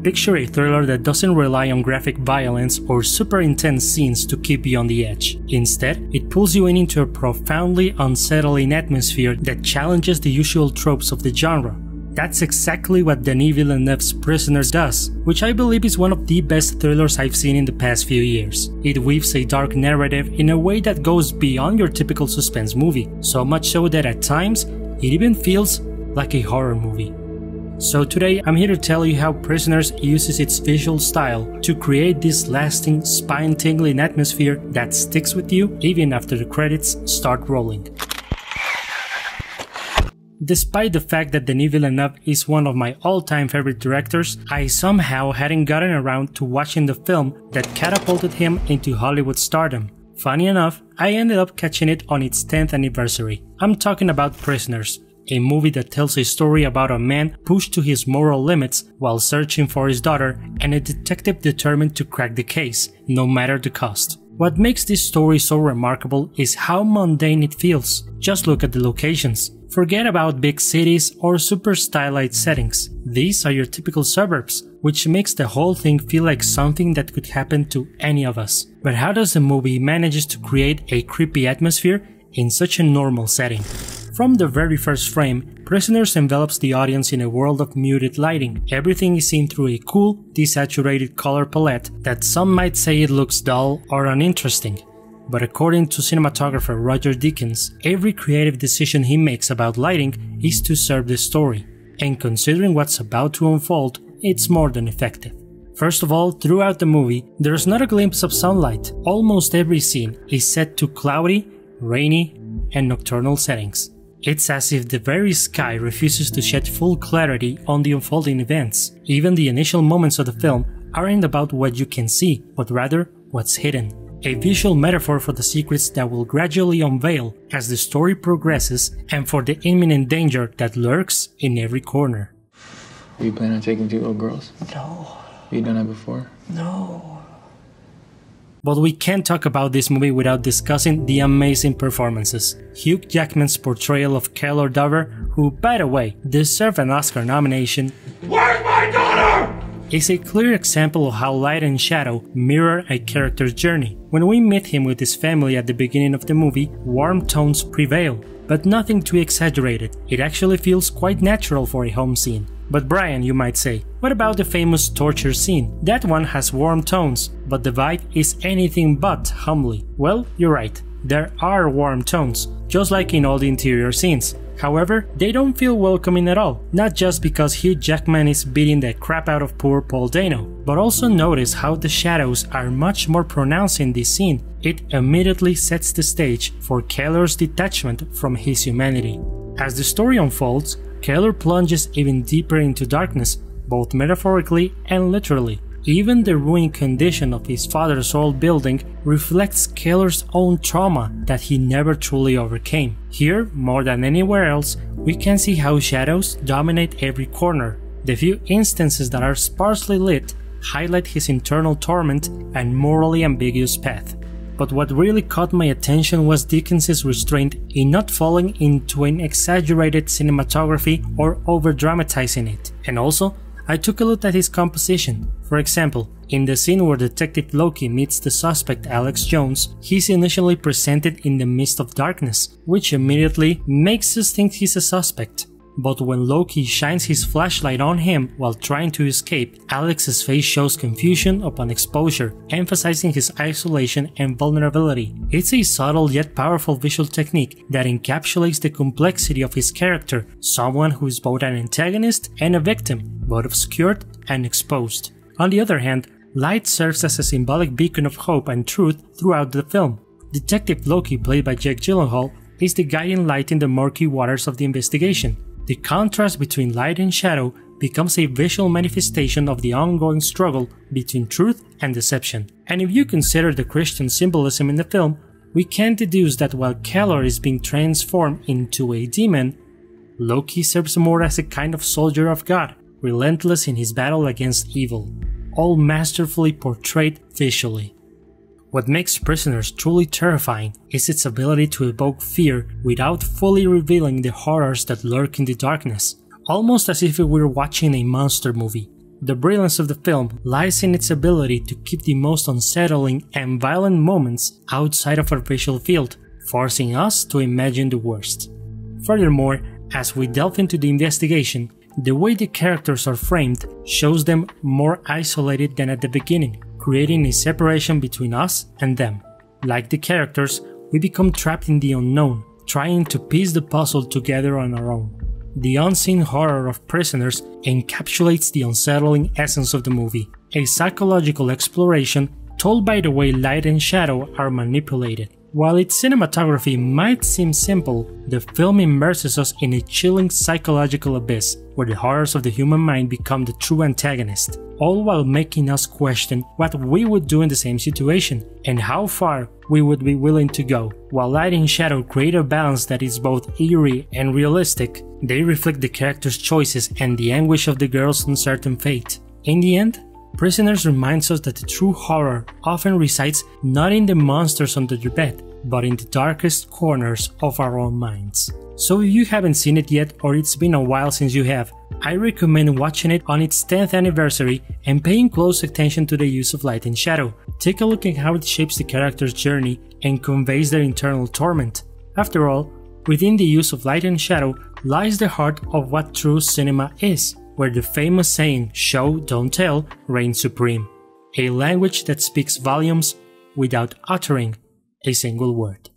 Picture a thriller that doesn't rely on graphic violence or super intense scenes to keep you on the edge. Instead, it pulls you into a profoundly unsettling atmosphere that challenges the usual tropes of the genre. That's exactly what Denis Villeneuve's Prisoners does, which I believe is one of the best thrillers I've seen in the past few years. It weaves a dark narrative in a way that goes beyond your typical suspense movie, so much so that at times, it even feels like a horror movie. So today I'm here to tell you how Prisoners uses its visual style to create this lasting, spine-tingling atmosphere that sticks with you even after the credits start rolling. Despite the fact that Denis Villeneuve is one of my all-time favorite directors, I somehow hadn't gotten around to watching the film that catapulted him into Hollywood stardom. Funny enough, I ended up catching it on its 10th anniversary. I'm talking about Prisoners, a movie that tells a story about a man pushed to his moral limits while searching for his daughter and a detective determined to crack the case, no matter the cost. What makes this story so remarkable is how mundane it feels. Just look at the locations. Forget about big cities or super stylized settings. These are your typical suburbs, which makes the whole thing feel like something that could happen to any of us. But how does the movie manage to create a creepy atmosphere in such a normal setting? From the very first frame, Prisoners envelops the audience in a world of muted lighting. Everything is seen through a cool, desaturated color palette that some might say it looks dull or uninteresting. But according to cinematographer Roger Deakins, every creative decision he makes about lighting is to serve the story. And considering what's about to unfold, it's more than effective. First of all, throughout the movie, there's not a glimpse of sunlight. Almost every scene is set to cloudy, rainy, and nocturnal settings. It's as if the very sky refuses to shed full clarity on the unfolding events. Even the initial moments of the film aren't about what you can see, but rather what's hidden. A visual metaphor for the secrets that will gradually unveil as the story progresses and for the imminent danger that lurks in every corner. Are you planning on taking 2 little girls? No. Have you done that before? No. But we can't talk about this movie without discussing the amazing performances. Hugh Jackman's portrayal of Keller Dover, who, by the way, deserved an Oscar nomination, Where's my daughter? is a clear example of how light and shadow mirror a character's journey. When we meet him with his family at the beginning of the movie, warm tones prevail, but nothing too exaggerated. It actually feels quite natural for a home scene. But Brian, you might say, what about the famous torture scene? That one has warm tones, but the vibe is anything but homely. Well, you're right, there are warm tones, just like in all the interior scenes. However, they don't feel welcoming at all, not just because Hugh Jackman is beating the crap out of poor Paul Dano, but also notice how the shadows are much more pronounced in this scene. It immediately sets the stage for Keller's detachment from his humanity. As the story unfolds, Keller plunges even deeper into darkness, both metaphorically and literally. Even the ruined condition of his father's old building reflects Keller's own trauma that he never truly overcame. Here, more than anywhere else, we can see how shadows dominate every corner. The few instances that are sparsely lit highlight his internal torment and morally ambiguous path. But what really caught my attention was Deakins' restraint in not falling into an exaggerated cinematography or over-dramatizing it. And also, I took a look at his composition. For example, in the scene where Detective Loki meets the suspect Alex Jones, he's initially presented in the midst of darkness, which immediately makes us think he's a suspect. But when Loki shines his flashlight on him while trying to escape, Alex's face shows confusion upon exposure, emphasizing his isolation and vulnerability. It's a subtle yet powerful visual technique that encapsulates the complexity of his character, someone who is both an antagonist and a victim, both obscured and exposed. On the other hand, light serves as a symbolic beacon of hope and truth throughout the film. Detective Loki, played by Jake Gyllenhaal, is the guiding light in the murky waters of the investigation. The contrast between light and shadow becomes a visual manifestation of the ongoing struggle between truth and deception. And if you consider the Christian symbolism in the film, we can deduce that while Keller is being transformed into a demon, Loki serves more as a kind of soldier of God, relentless in his battle against evil, all masterfully portrayed visually. What makes Prisoners truly terrifying is its ability to evoke fear without fully revealing the horrors that lurk in the darkness, almost as if we were watching a monster movie. The brilliance of the film lies in its ability to keep the most unsettling and violent moments outside of our visual field, forcing us to imagine the worst. Furthermore, as we delve into the investigation, the way the characters are framed shows them more isolated than at the beginning, creating a separation between us and them. Like the characters, we become trapped in the unknown, trying to piece the puzzle together on our own. The unseen horror of Prisoners encapsulates the unsettling essence of the movie, a psychological exploration told by the way light and shadow are manipulated. While its cinematography might seem simple, the film immerses us in a chilling psychological abyss where the horrors of the human mind become the true antagonist, all while making us question what we would do in the same situation and how far we would be willing to go. While light and shadow create a balance that is both eerie and realistic, they reflect the characters' choices and the anguish of the girl's uncertain fate. In the end, Prisoners reminds us that the true horror often resides not in the monsters under your bed, but in the darkest corners of our own minds. So if you haven't seen it yet, or it's been a while since you have, I recommend watching it on its 10th anniversary and paying close attention to the use of light and shadow. Take a look at how it shapes the character's journey and conveys their internal torment. After all, within the use of light and shadow lies the heart of what true cinema is, where the famous saying, "Show, don't tell," reigns supreme. A language that speaks volumes without uttering a single word.